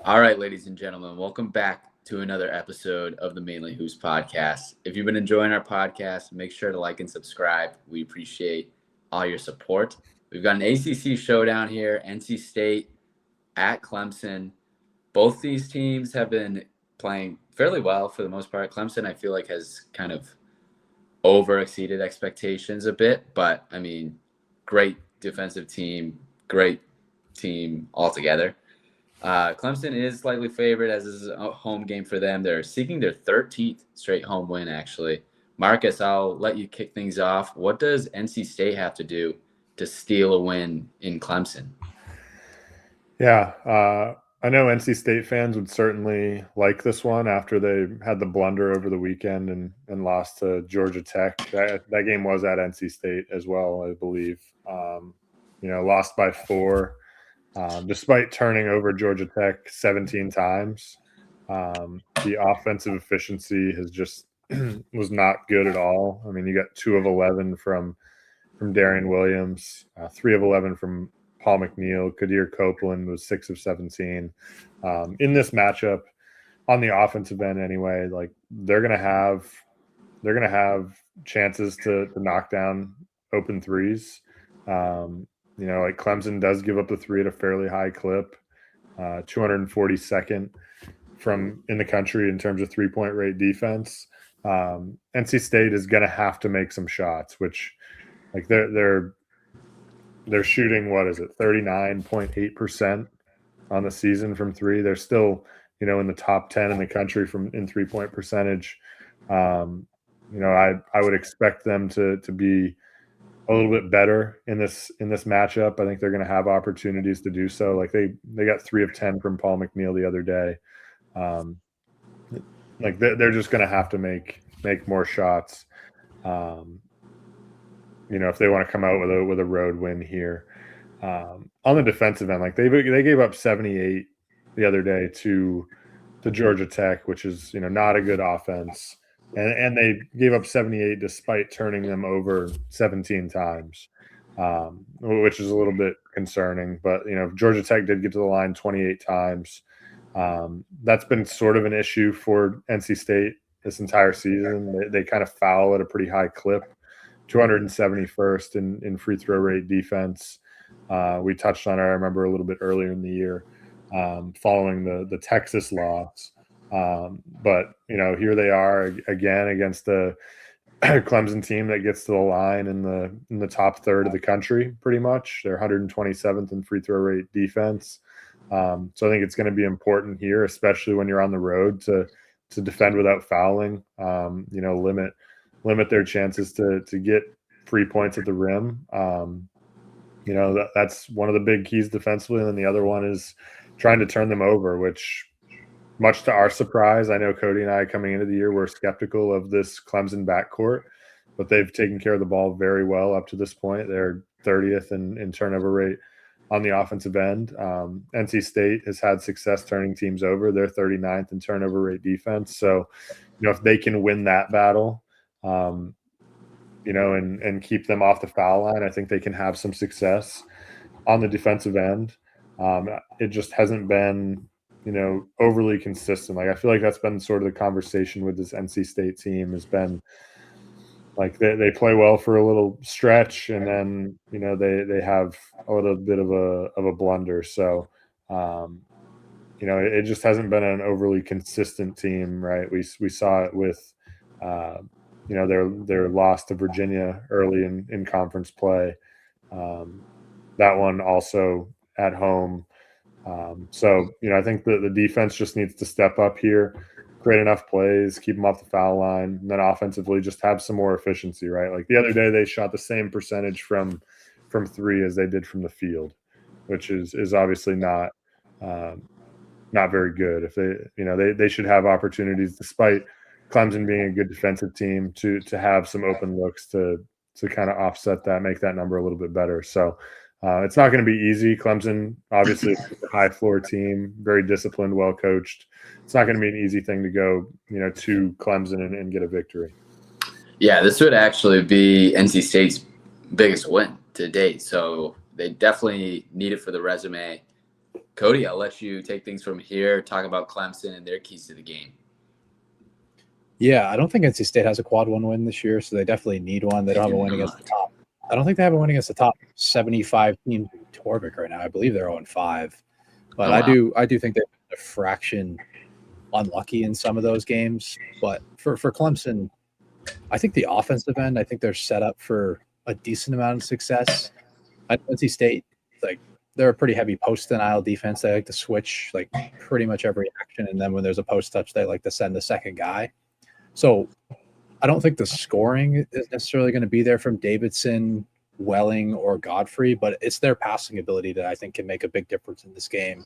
All right, ladies and gentlemen, welcome back to another episode of the Mainly Who's podcast. If you've been enjoying our podcast, make sure to like and subscribe. We appreciate all your support. We've got an ACC showdown here, NC State at Clemson. Both these teams have been playing fairly well for the most part. Clemson, I feel like, has kind of over exceeded expectations a bit, but I mean, great defensive team, great team altogether. Clemson is slightly favored as this is a home game for them. They're seeking their 13th straight home win, actually. Marcus, I'll let you kick things off. What does NC State have to do to steal a win in Clemson? Yeah, I know NC State fans would certainly like this one after they had the blunder over the weekend and lost to Georgia Tech. That game was at NC State as well, I believe. Lost by 4. Despite turning over Georgia Tech 17 times, the offensive efficiency has just was not good at all. I mean, you got 2 of 11 from Darian Williams, 3 of 11 from Paul McNeil. Kadir Copeland was 6 of 17. In this matchup, on the offensive end anyway, like they're gonna have chances to knock down open threes. Like Clemson does give up the 3 at a fairly high clip, 242nd from in the country in terms of 3-point rate defense. NC State is going to have to make some shots, which like they're shooting, 39.8% on the season from 3. They're still, in the top 10 in the country in 3-point percentage. I would expect them to be a little bit better in this matchup. I think they're going to have opportunities to do so. Like they got 3 of 10 from Paul McNeil the other day. They're just going to have to make more shots. If they want to come out with a road win here. On the defensive end, like they gave up 78 the other day to Georgia Tech, which is not a good offense. And they gave up 78 despite turning them over 17 times, which is a little bit concerning. But, Georgia Tech did get to the line 28 times. That's been sort of an issue for NC State this entire season. They kind of foul at a pretty high clip, 271st in free throw rate defense. We touched on it, I remember, a little bit earlier in the year following the Texas loss. But here they are again against the Clemson team that gets to the line in the top third of the country, pretty much. They're 127th in free throw rate defense. So I think it's going to be important here, especially when you're on the road, to defend without fouling. Limit their chances to get free points at the rim. That's one of the big keys defensively, and then the other one is trying to turn them over, which, much to our surprise, I know Cody and I coming into the year were skeptical of this Clemson backcourt, but they've taken care of the ball very well up to this point. They're 30th in turnover rate on the offensive end. NC State has had success turning teams over. They're 39th in turnover rate defense. So, if they can win that battle, and keep them off the foul line, I think they can have some success on the defensive end. It just hasn't been overly consistent. Like I feel like that's been sort of the conversation with this NC State team, has been like they play well for a little stretch, and then they have a little bit of a blunder. So it just hasn't been an overly consistent team, right? We saw it with their loss to Virginia early in conference play. That one also at home. I think the defense just needs to step up here, create enough plays, keep them off the foul line, and then offensively just have some more efficiency, right? Like the other day they shot the same percentage from 3 as they did from the field, which is obviously not very good. If they should have opportunities, despite Clemson being a good defensive team, to have some open looks to kind of offset that, make that number a little bit better. So it's not going to be easy. Clemson, obviously, is a high floor team, very disciplined, well coached. It's not going to be an easy thing to go, to Clemson and get a victory. Yeah, this would actually be NC State's biggest win to date. So they definitely need it for the resume. Cody, I'll let you take things from here, talk about Clemson and their keys to the game. Yeah, I don't think NC State has a quad one win this year, so they definitely need one. They don't have a win against the top. I don't think they have a win against the top 75 teams in Torvik right now. I believe they're 0-5. But I do think they're a fraction unlucky in some of those games. But for Clemson, I think the offensive end, I think they're set up for a decent amount of success. NC State, like, they're a pretty heavy post denial defense. They like to switch like pretty much every action, and then when there's a post touch, they like to send the second guy. So I don't think the scoring is necessarily going to be there from Davidson, Welling, or Godfrey, but it's their passing ability that I think can make a big difference in this game.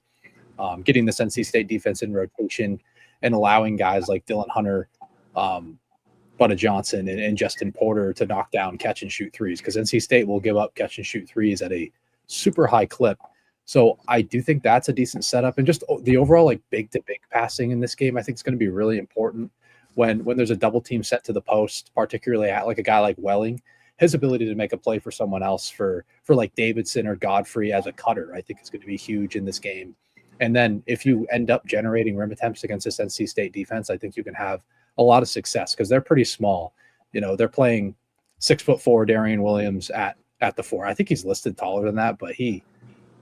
Getting this NC State defense in rotation and allowing guys like Dylan Hunter, Butta Johnson, and Justin Porter to knock down catch and shoot threes, because NC State will give up catch and shoot threes at a super high clip. So I do think that's a decent setup, and just the overall like big to big passing in this game I think is going to be really important when there's a double team set to the post, particularly at like a guy like Welling. His ability to make a play for someone else, for like Davidson or Godfrey as a cutter, I think is going to be huge in this game. And then if you end up generating rim attempts against this NC State defense, I think you can have a lot of success, because they're pretty small. You know, they're playing 6'4" Darian Williams at the 4. I think he's listed taller than that, but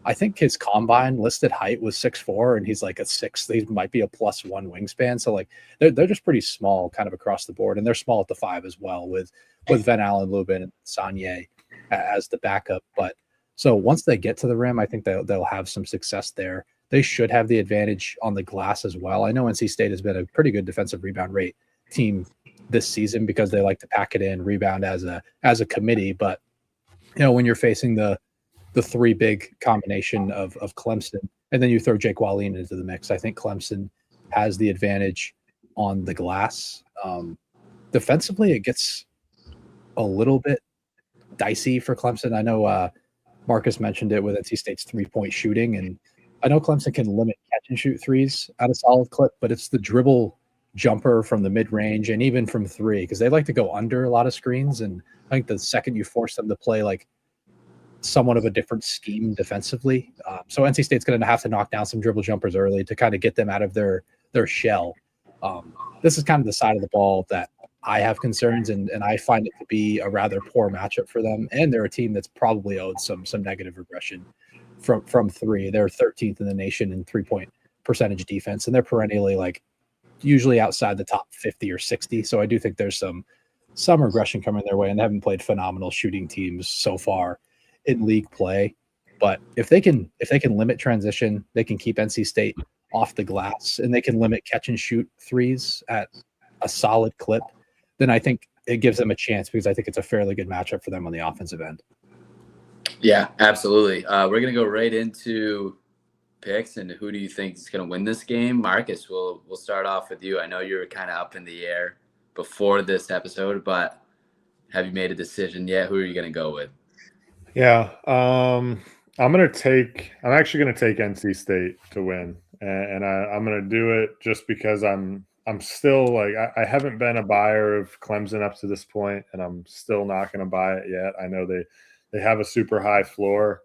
I think his combine listed height was 6'4", and he's like a 6. He might be a +1 wingspan. So like they're just pretty small kind of across the board, and they're small at the 5 as well, with Van Allen, Lubin, and Sanye as the backup. But so once they get to the rim, I think they'll have some success there. They should have the advantage on the glass as well. I know NC State has been a pretty good defensive rebound rate team this season because they like to pack it in, rebound as a committee. But you know, when you're facing the three big combination of Clemson, and then you throw Jake Wallin into the mix, I think Clemson has the advantage on the glass. Defensively, it gets a little bit dicey for Clemson. I know Marcus mentioned it with NC State's 3-point shooting, and I know Clemson can limit catch and shoot threes at a solid clip, but it's the dribble jumper from the mid range and even from 3, because they like to go under a lot of screens. And I think the second you force them to play like somewhat of a different scheme defensively, so NC State's going to have to knock down some dribble jumpers early to kind of get them out of their shell. This is kind of the side of the ball that I have concerns, and I find it to be a rather poor matchup for them. And they're a team that's probably owed some negative regression from 3. They're 13th in the nation in 3-point percentage defense, and they're perennially like usually outside the top 50 or 60. So I do think there's some regression coming their way, and they haven't played phenomenal shooting teams so far in league play. But if they can limit transition, they can keep NC State off the glass, and they can limit catch and shoot threes at a solid clip, then I think it gives them a chance, because I think it's a fairly good matchup for them on the offensive end. Yeah, absolutely. We're going to go right into picks, and who do you think is going to win this game? Marcus, we'll start off with you. I know you were kind of up in the air before this episode, but have you made a decision yet? Who are you going to go with? Yeah, I'm actually going to take NC State to win, and I'm going to do it just because I'm still like, I haven't been a buyer of Clemson up to this point, and I'm still not going to buy it yet. I know they have a super high floor,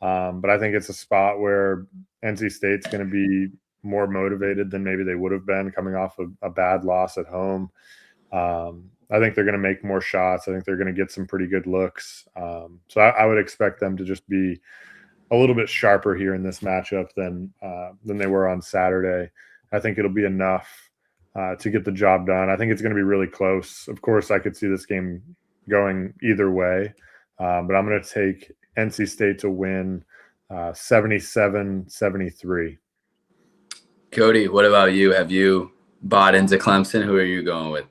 but I think it's a spot where NC State's going to be more motivated than maybe they would have been coming off a bad loss at home. I think they're going to make more shots. I think they're going to get some pretty good looks. So I would expect them to just be a little bit sharper here in this matchup than they were on Saturday. I think it'll be enough to get the job done. I think it's going to be really close. Of course, I could see this game going either way, but I'm going to take NC State to win 77-73. Cody, what about you? Have you bought into Clemson? Who are you going with?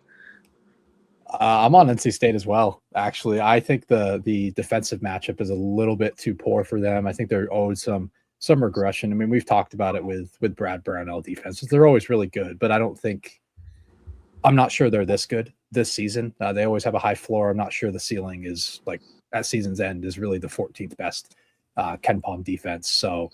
I'm on NC State as well, actually. I think the defensive matchup is a little bit too poor for them. I think they're owed some regression. I mean, we've talked about it with Brad Brownell defenses. They're always really good, but I'm not sure they're this good this season. They always have a high floor. I'm not sure the ceiling is, like, at season's end, is really the 14th best Ken Palm defense. So,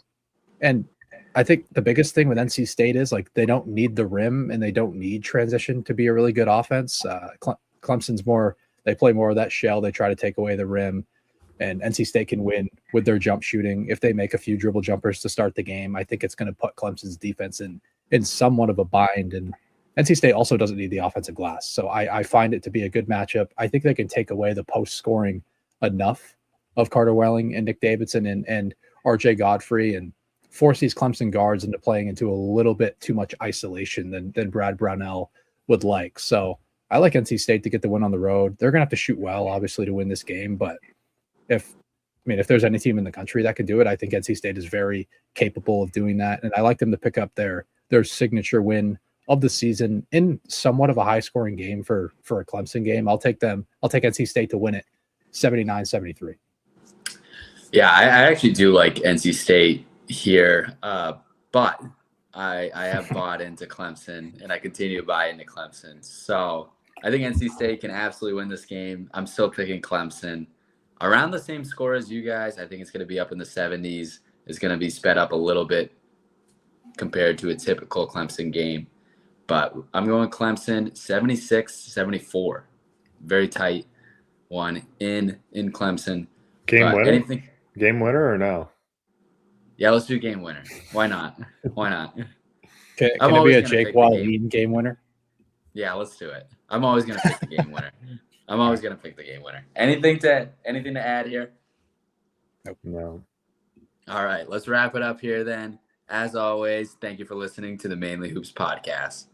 and I think the biggest thing with NC State is, like, they don't need the rim and they don't need transition to be a really good offense. Clemson's they play more of that shell. They try to take away the rim. And NC State can win with their jump shooting. If they make a few dribble jumpers to start the game, I think it's going to put Clemson's defense in somewhat of a bind. And NC State also doesn't need the offensive glass. So I find it to be a good matchup. I think they can take away the post scoring enough of Carter Welling and Nick Davidson and RJ Godfrey and force these Clemson guards into playing into a little bit too much isolation than Brad Brownell would like. So I like NC State to get the win on the road. They're going to have to shoot well, obviously, to win this game. But if there's any team in the country that could do it, I think NC State is very capable of doing that. And I like them to pick up their signature win of the season in somewhat of a high scoring game for a Clemson game. I'll take NC State to win it 79-73. Yeah, I actually do like NC State here, but I have bought into Clemson, and I continue to buy into Clemson. So I think NC State can absolutely win this game. I'm still picking Clemson. Around the same score as you guys. I think it's going to be up in the 70s. It's going to be sped up a little bit compared to a typical Clemson game. But I'm going Clemson 76-74. Very tight one in Clemson. Game winner? Game winner or no? Yeah, let's do game winner. Why not? Why not? Can it be a Jake Wallin game winner? Yeah, let's do it. I'm always going to pick the game winner. I'm always going to pick the game winner. Anything to add here? Nope. No. All right, let's wrap it up here then. As always, thank you for listening to the Mainly Hoops podcast.